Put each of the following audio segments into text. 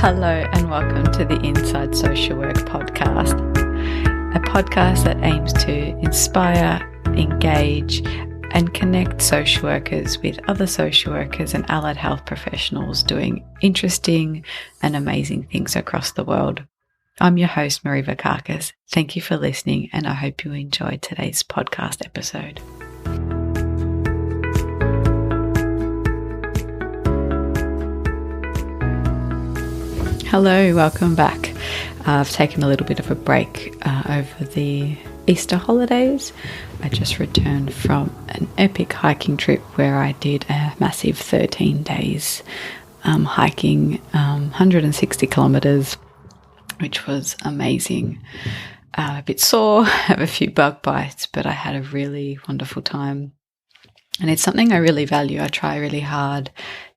Hello and welcome to the Inside Social Work podcast, a podcast that aims to inspire, engage and connect social workers with other social workers and allied health professionals doing interesting and amazing things across the world. I'm your host, Marie Vakakis. Thank you for listening and I hope you enjoyed today's podcast episode. Hello, welcome back. I've taken a little bit of a break over the Easter holidays. I just returned from an epic hiking trip where I did a massive 13 days hiking 160 kilometres, which was amazing. A bit sore, have a few bug bites, but I had a really wonderful time. And it's something I really value. I try really hard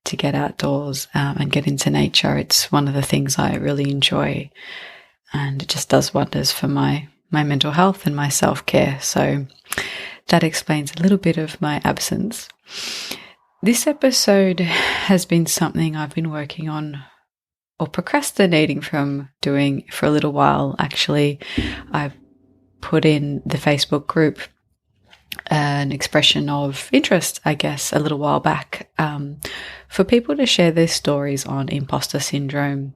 to get outdoors and get into nature. It's one of the things I really enjoy, and it just does wonders for my mental health and my self-care. So that explains a little bit of my absence. This episode has been something I've been working on or procrastinating from doing for a little while. Actually, I've put in the Facebook group an expression of interest, I guess, a little while back, for people to share their stories on imposter syndrome.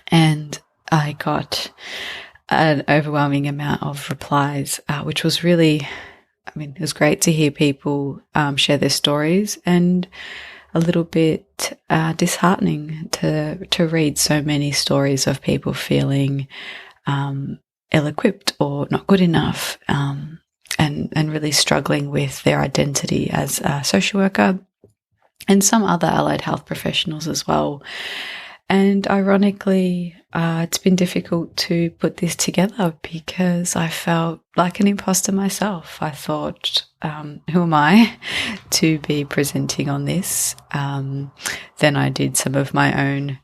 And I got an overwhelming amount of replies, which was really, it was great to hear people share their stories, and a little bit disheartening to read so many stories of people feeling ill-equipped or not good enough, and really struggling with their identity as a social worker and some other allied health professionals as well. And ironically, it's been difficult to put this together because I felt like an imposter myself. I thought, who am I to be presenting on this? Then I did some of my own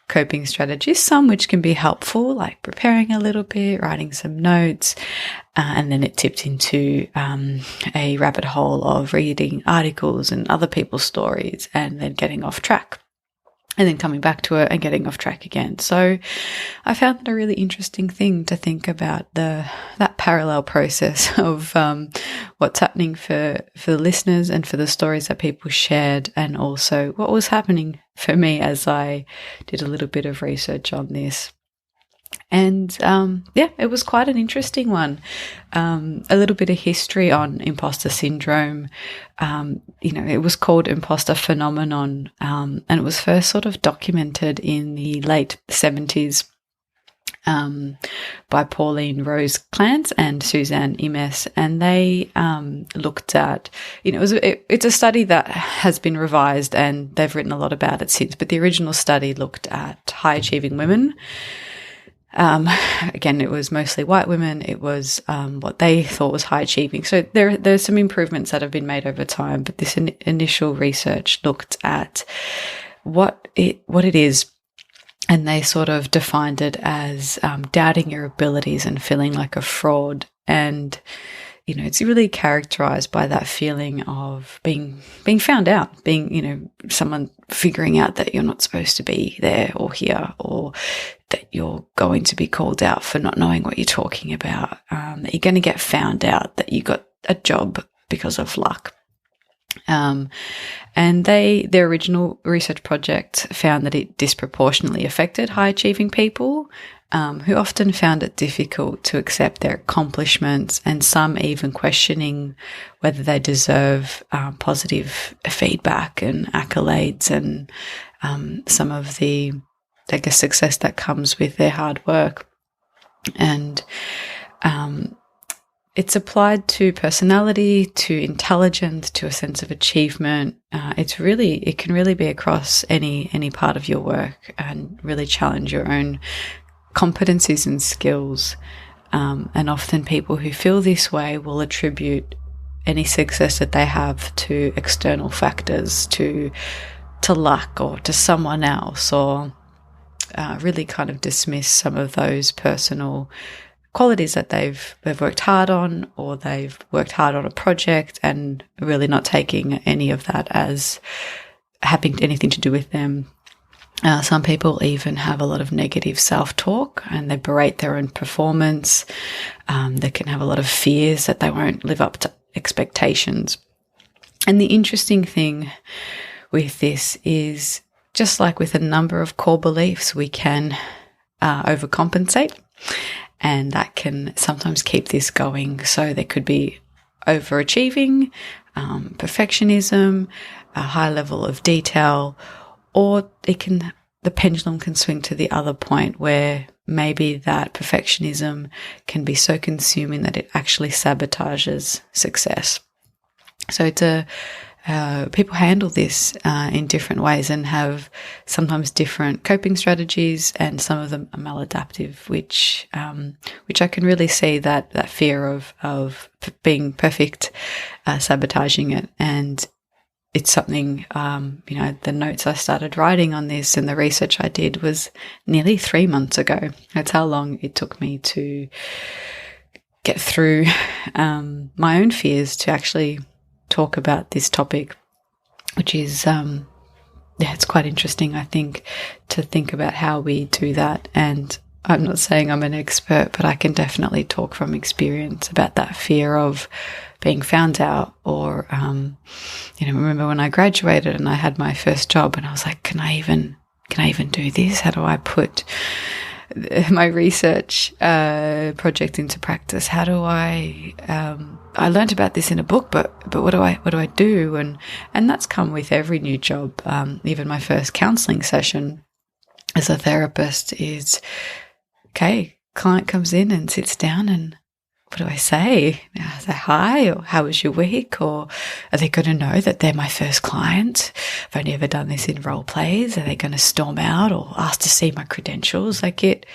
coping strategies, some which can be helpful, like preparing a little bit, writing some notes, and then it tipped into a rabbit hole of reading articles and other people's stories and then getting off track and then coming back to it and getting off track again. So I found that a really interesting thing to think about, that parallel process of what's happening for the listeners and for the stories that people shared, and also what was happening for me as I did a little bit of research on this. And it was quite an interesting one. A little bit of history on imposter syndrome. It was called imposter phenomenon, and it was first sort of documented in the late 70s by Pauline Rose Clance and Suzanne Imes, and they looked at, it's a study that has been revised and they've written a lot about it since, but the original study looked at high achieving women. Again, it was mostly white women. It was what they thought was high achieving. So there's some improvements that have been made over time, but this initial research looked at what it is, and they sort of defined it as doubting your abilities and feeling like a fraud. And it's really characterized by that feeling of being found out, being someone figuring out that you're not supposed to be there or here, or that you're going to be called out for not knowing what you're talking about, that you're going to get found out that you got a job because of luck. And their original research project found that it disproportionately affected high achieving people, who often found it difficult to accept their accomplishments, and some even questioning whether they deserve positive feedback and accolades and some of the, I guess, success that comes with their hard work. And it's applied to personality, to intelligence, to a sense of achievement. It can really be across any part of your work and really challenge your own competencies and skills. And often people who feel this way will attribute any success that they have to external factors, to luck or to someone else, or really kind of dismiss some of those personal qualities that they've worked hard on, or they've worked hard on a project and really not taking any of that as having anything to do with them. Some people even have a lot of negative self-talk and they berate their own performance. They can have a lot of fears that they won't live up to expectations. And the interesting thing with this is, just like with a number of core beliefs, we can overcompensate, and that can sometimes keep this going. So there could be overachieving, perfectionism, a high level of detail, or the pendulum can swing to the other point where maybe that perfectionism can be so consuming that it actually sabotages success. So people handle this in different ways and have sometimes different coping strategies, and some of them are maladaptive, which I can really see that fear of being perfect, sabotaging it. And it's something, the notes I started writing on this and the research I did was nearly 3 months ago. That's how long it took me to get through my own fears to actually talk about this topic, which is, it's quite interesting, I think, to think about how we do that. And I'm not saying I'm an expert, but I can definitely talk from experience about that fear of being found out, or, remember when I graduated and I had my first job and I was like, can I even do this? How do I put my research project into practice? How do I learned about this in a book, but what do I do? And that's come with every new job. Even my first counseling session as a therapist is, okay, client comes in and sits down, and what do I say? I say hi, or how was your week? Or are they going to know that they're my first client? I've only ever done this in role plays. Are they going to storm out or ask to see my credentials? Like it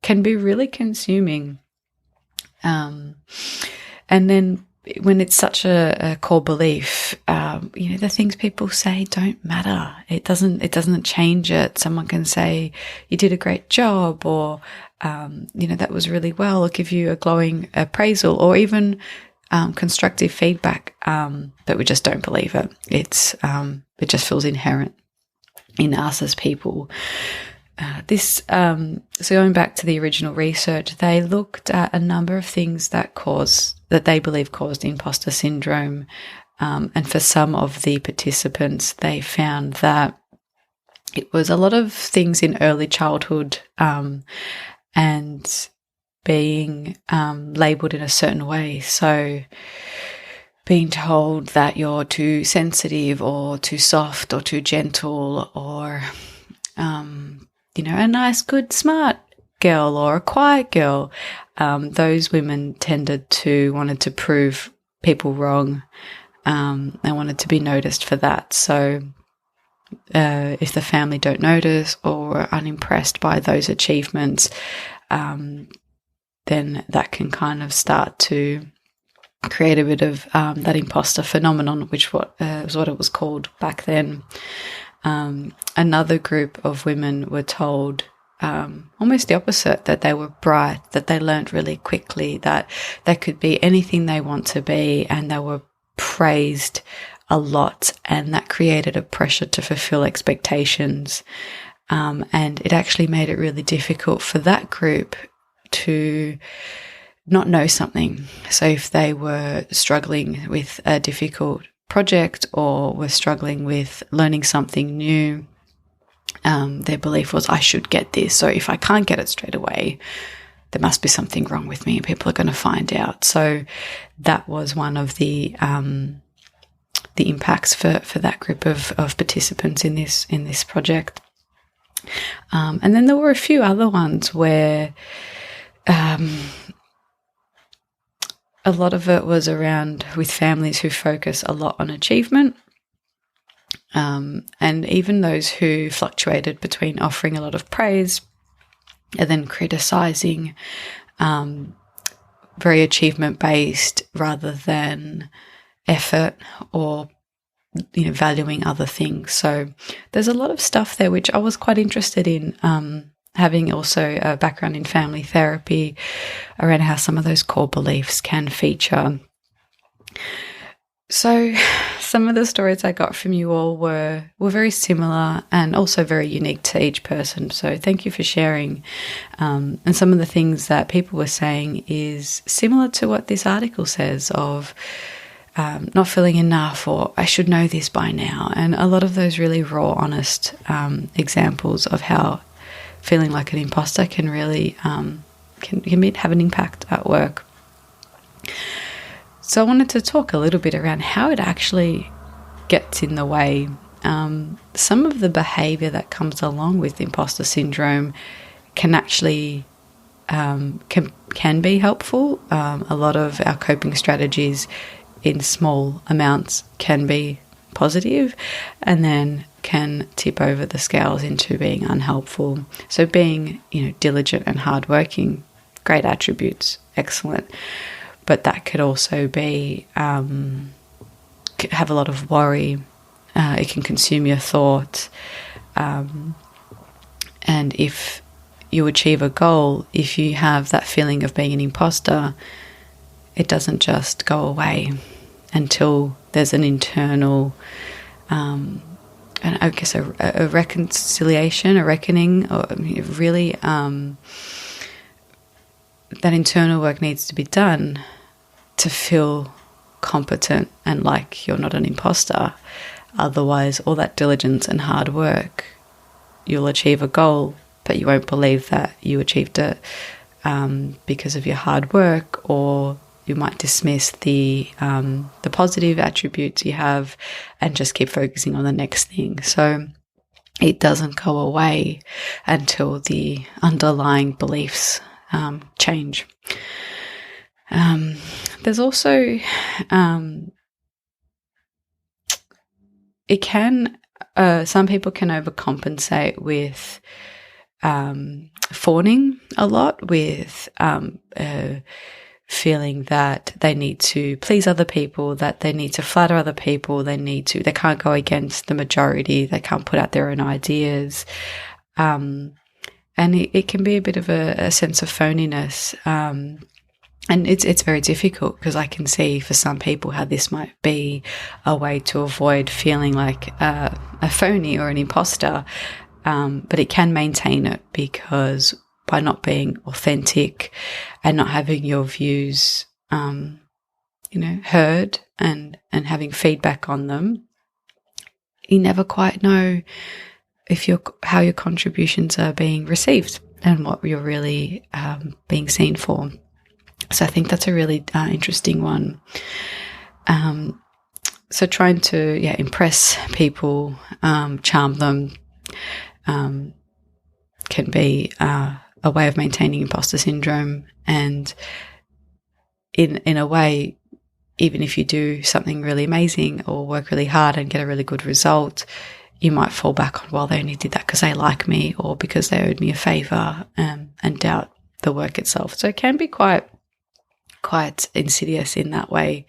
can be really consuming. And then when it's such a core belief, the things people say don't matter. It doesn't change it. Someone can say you did a great job, or that was really well, or give you a glowing appraisal, or even constructive feedback, but we just don't believe it. It just feels inherent in us as people. So going back to the original research, they looked at a number of things that they believe caused imposter syndrome. And for some of the participants, they found that it was a lot of things in early childhood, and being labelled in a certain way. So being told that you're too sensitive or too soft or too gentle, or a nice, good, smart girl or a quiet girl. Those women wanted to prove people wrong. They wanted to be noticed for that. So if the family don't notice or are unimpressed by those achievements, then that can kind of start to create a bit of that imposter phenomenon, which was what it was called back then. Another group of women were told almost the opposite, that they were bright, that they learned really quickly, that they could be anything they want to be, and they were praised a lot, and that created a pressure to fulfill expectations. And it actually made it really difficult for that group to not know something. So if they were struggling with a difficult project or were struggling with learning something new, their belief was, I should get this. So if I can't get it straight away, there must be something wrong with me and people are going to find out. So that was one of the impacts for that group of participants in this project. And then there were a few other ones where a lot of it was around with families who focus a lot on achievement, and even those who fluctuated between offering a lot of praise and then criticising, very achievement-based rather than effort or valuing other things. So there's a lot of stuff there which I was quite interested in, having also a background in family therapy, around how some of those core beliefs can feature. So some of the stories I got from you all were very similar and also very unique to each person. So thank you for sharing. And some of the things that people were saying is similar to what this article says of not feeling enough, or I should know this by now. And a lot of those really raw, honest examples of how feeling like an imposter can really have an impact at work. So I wanted to talk a little bit around how it actually gets in the way. Some of the behaviour that comes along with imposter syndrome can actually can be helpful. A lot of our coping strategies in small amounts can be positive and then can tip over the scales into being unhelpful. So being, diligent and hardworking, great attributes, excellent. But that could also be have a lot of worry. It can consume your thought. And if you achieve a goal, if you have that feeling of being an imposter, it doesn't just go away until there's an internal, and I guess a reconciliation, a reckoning, or really that internal work needs to be done to feel competent and like you're not an imposter. Otherwise, all that diligence and hard work, you'll achieve a goal, but you won't believe that you achieved it because of your hard work, or you might dismiss the positive attributes you have and just keep focusing on the next thing. So it doesn't go away until the underlying beliefs change. There's also it can some people can overcompensate with fawning a lot, with feeling that they need to please other people, that they need to flatter other people, they can't go against the majority, they can't put out their own ideas. And it can be a bit of a sense of phoniness. And it's very difficult, because I can see for some people how this might be a way to avoid feeling like a phony or an imposter. But it can maintain it, because by not being authentic and not having your views, heard and having feedback on them, you never quite know how your contributions are being received and what you're really being seen for. So I think that's a really interesting one. So trying to impress people, charm them, can be a way of maintaining imposter syndrome. And in a way, even if you do something really amazing or work really hard and get a really good result, you might fall back on, well, they only did that because they like me or because they owed me a favour, and doubt the work itself. So it can be quite insidious in that way.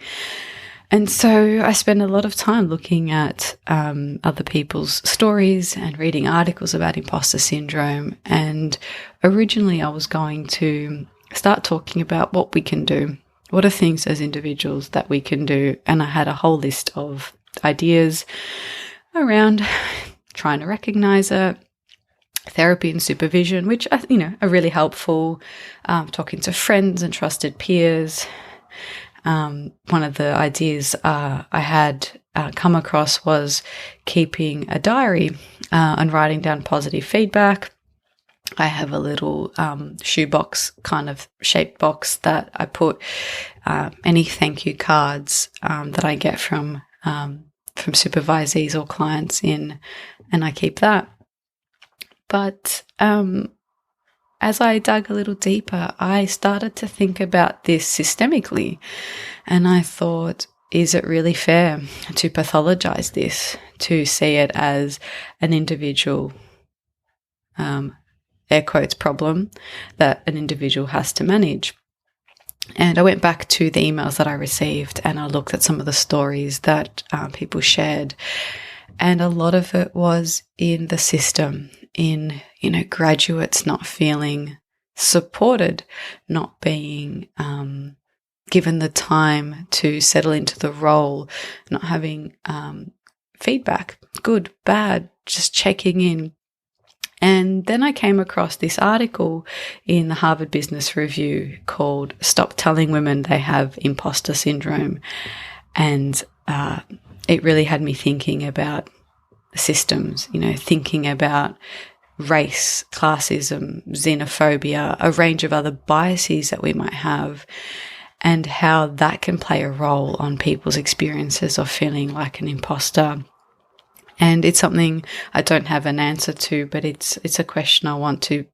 And so I spend a lot of time looking at other people's stories and reading articles about imposter syndrome. And originally I was going to start talking about what we can do. What are things as individuals that we can do? And I had a whole list of ideas around trying to recognize it, therapy and supervision, which are really helpful, talking to friends and trusted peers. One of the ideas I had come across was keeping a diary and writing down positive feedback. I have a little shoebox kind of shaped box that I put any thank you cards that I get from supervisees or clients in, and I keep that. But as I dug a little deeper, I started to think about this systemically, and I thought, is it really fair to pathologize this, to see it as an individual, air quotes, problem that an individual has to manage? And I went back to the emails that I received and I looked at some of the stories that people shared, and a lot of it was in the system, in graduates not feeling supported, not being given the time to settle into the role, not having feedback, good, bad, just checking in. And then I came across this article in the Harvard Business Review called "Stop Telling Women They Have Imposter Syndrome." And it really had me thinking about systems, thinking about race, classism, xenophobia, a range of other biases that we might have, and how that can play a role on people's experiences of feeling like an imposter. And it's something I don't have an answer to, but it's a question I want to,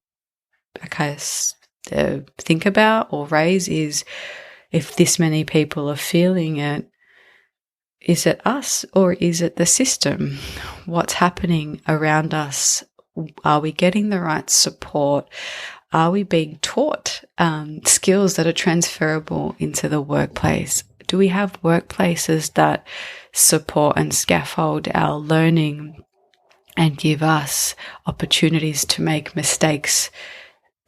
think about or raise, is if this many people are feeling it, is it us or is it the system? What's happening around us? Are we getting the right support? Are we being taught skills that are transferable into the workplace? Do we have workplaces that support and scaffold our learning and give us opportunities to make mistakes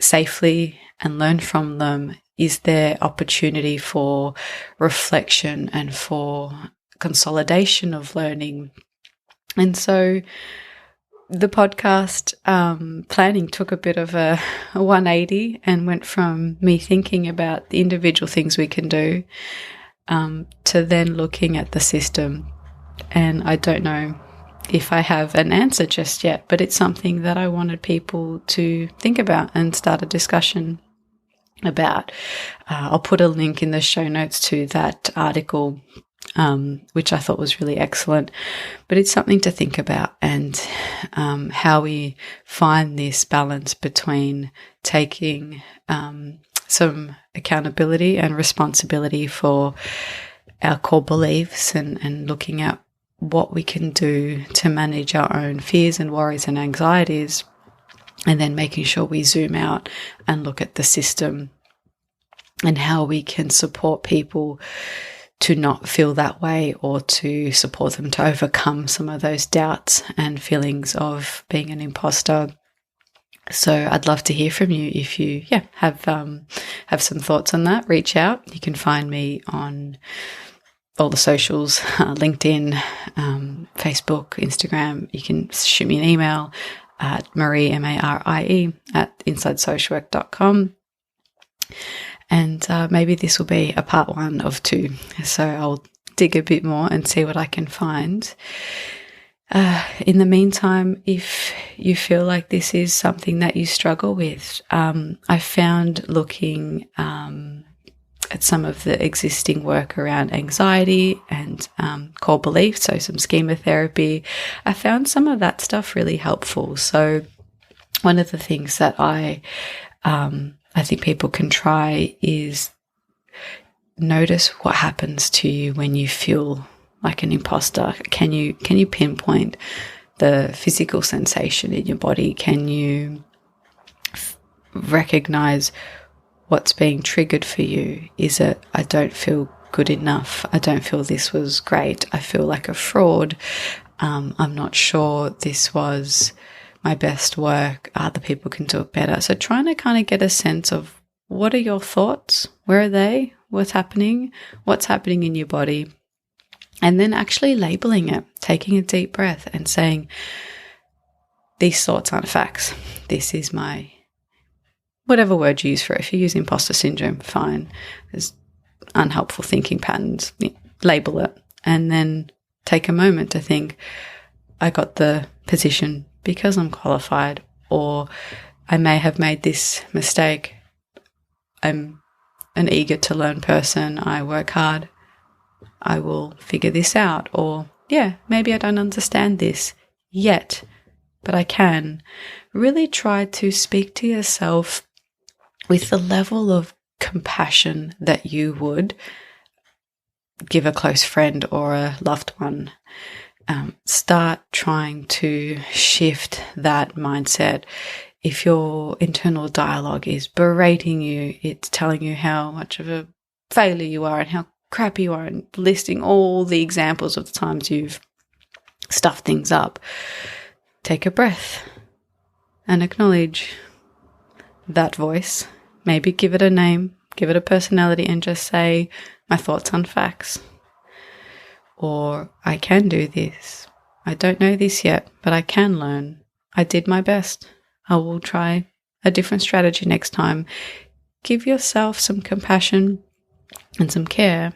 safely and learn from them? Is there opportunity for reflection and for consolidation of learning? And so the podcast planning took a bit of a 180 and went from me thinking about the individual things we can do to then looking at the system. And I don't know if I have an answer just yet, but it's something that I wanted people to think about and start a discussion about. I'll put a link in the show notes to that article, which I thought was really excellent. But it's something to think about, and how we find this balance between taking some accountability and responsibility for our core beliefs and looking at what we can do to manage our own fears and worries and anxieties, and then making sure we zoom out and look at the system and how we can support people to not feel that way, or to support them to overcome some of those doubts and feelings of being an imposter. So I'd love to hear from you. If you have some thoughts on that, reach out. You can find me on all the socials, LinkedIn, Facebook, Instagram. You can shoot me an email at Marie, Marie, at insidesocialwork.com. And maybe this will be a part 1 of 2. So I'll dig a bit more and see what I can find. In the meantime, if you feel like this is something that you struggle with, I found looking at some of the existing work around anxiety and core beliefs, so some schema therapy, I found some of that stuff really helpful. So one of the things that I think people can try is notice what happens to you when you feel like an imposter. Can you pinpoint the physical sensation in your body? Can you recognize what's being triggered for you? Is it, I don't feel good enough. I don't feel this was great. I feel like a fraud. I'm not sure this was my best work. Other people can do it better. So trying to kind of get a sense of, what are your thoughts? Where are they? What's happening? What's happening in your body? And then actually labeling it, taking a deep breath and saying, these thoughts aren't facts. This is my, whatever word you use for it. If you use imposter syndrome, fine. There's unhelpful thinking patterns. Label it. And then take a moment to think, I got the position because I'm qualified, or I may have made this mistake. I'm an eager to learn person. I work hard. I will figure this out. Or, maybe I don't understand this yet, but I can. Really try to speak to yourself with the level of compassion that you would give a close friend or a loved one. Start trying to shift that mindset. If your internal dialogue is berating you, it's telling you how much of a failure you are and how crappy you are, and listing all the examples of the times you've stuffed things up, take a breath and acknowledge that voice. Maybe give it a name, Give it a personality and just say, my thoughts on facts. Or, I can do this. I don't know this yet, but I can learn. I did my best. I will try a different strategy next time. Give yourself some compassion and some care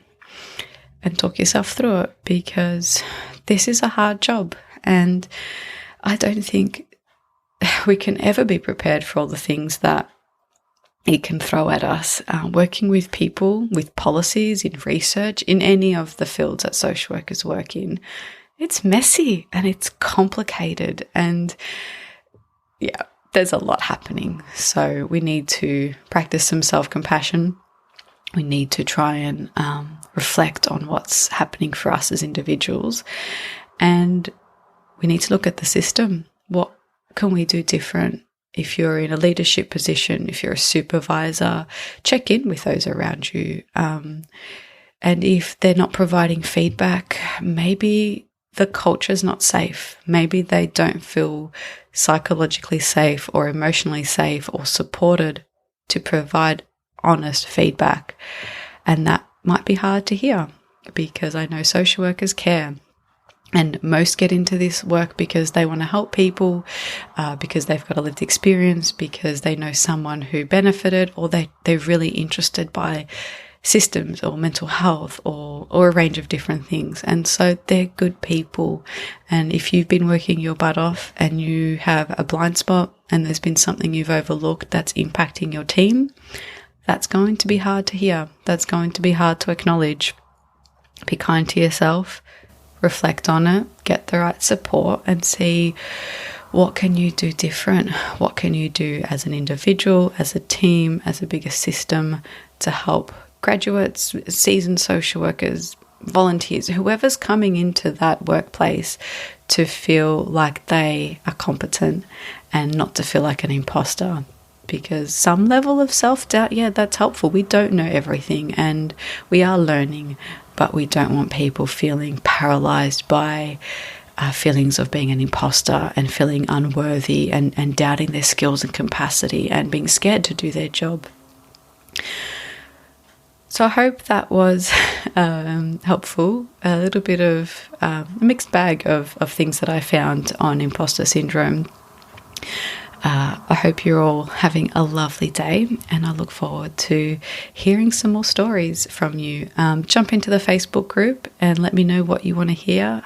and talk yourself through it, because this is a hard job, and I don't think we can ever be prepared for all the things that it can throw at us. Working with people, with policies, in research, in any of the fields that social workers work in, it's messy and it's complicated, and yeah, there's a lot happening. So we need to practice some self-compassion. We need to try and reflect on what's happening for us as individuals, and we need to look at the system. What can we do different? If you're in a leadership position, if you're a supervisor, check in with those around you. And if they're not providing feedback, maybe the culture's not safe. Maybe they don't feel psychologically safe or emotionally safe or supported to provide honest feedback. And that might be hard to hear, because I know social workers care. And most get into this work because they want to help people, because they've got a lived experience, because they know someone who benefited, or they're really interested by systems or mental health or a range of different things. And so they're good people. And if you've been working your butt off and you have a blind spot and there's been something you've overlooked that's impacting your team, that's going to be hard to hear. That's going to be hard to acknowledge. Be kind to yourself. Reflect on it, get the right support, and see what can you do different? What can you do as an individual, as a team, as a bigger system to help graduates, seasoned social workers, volunteers, whoever's coming into that workplace to feel like they are competent and not to feel like an imposter. Because some level of self-doubt, yeah, that's helpful. We don't know everything and we are learning, but we don't want people feeling paralyzed by feelings of being an imposter and feeling unworthy and doubting their skills and capacity and being scared to do their job. So I hope that was helpful. A little bit of a mixed bag of things that I found on imposter syndrome. I hope you're all having a lovely day, and I look forward to hearing some more stories from you. Jump into the Facebook group and let me know what you want to hear.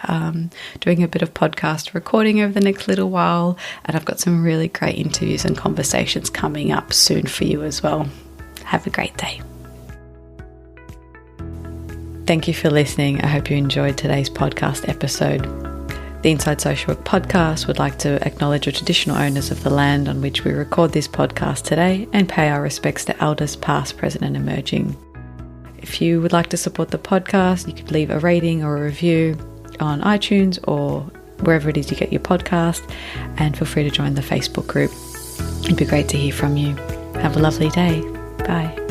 Doing a bit of podcast recording over the next little while, and I've got some really great interviews and conversations coming up soon for you as well. Have a great day. Thank you for listening. I hope you enjoyed today's podcast episode. The Inside Social Work podcast would like to acknowledge the traditional owners of the land on which we record this podcast today and pay our respects to elders past, present and emerging. If you would like to support the podcast, you could leave a rating or a review on iTunes or wherever it is you get your podcast, and feel free to join the Facebook group. It'd be great to hear from you. Have a lovely day. Bye.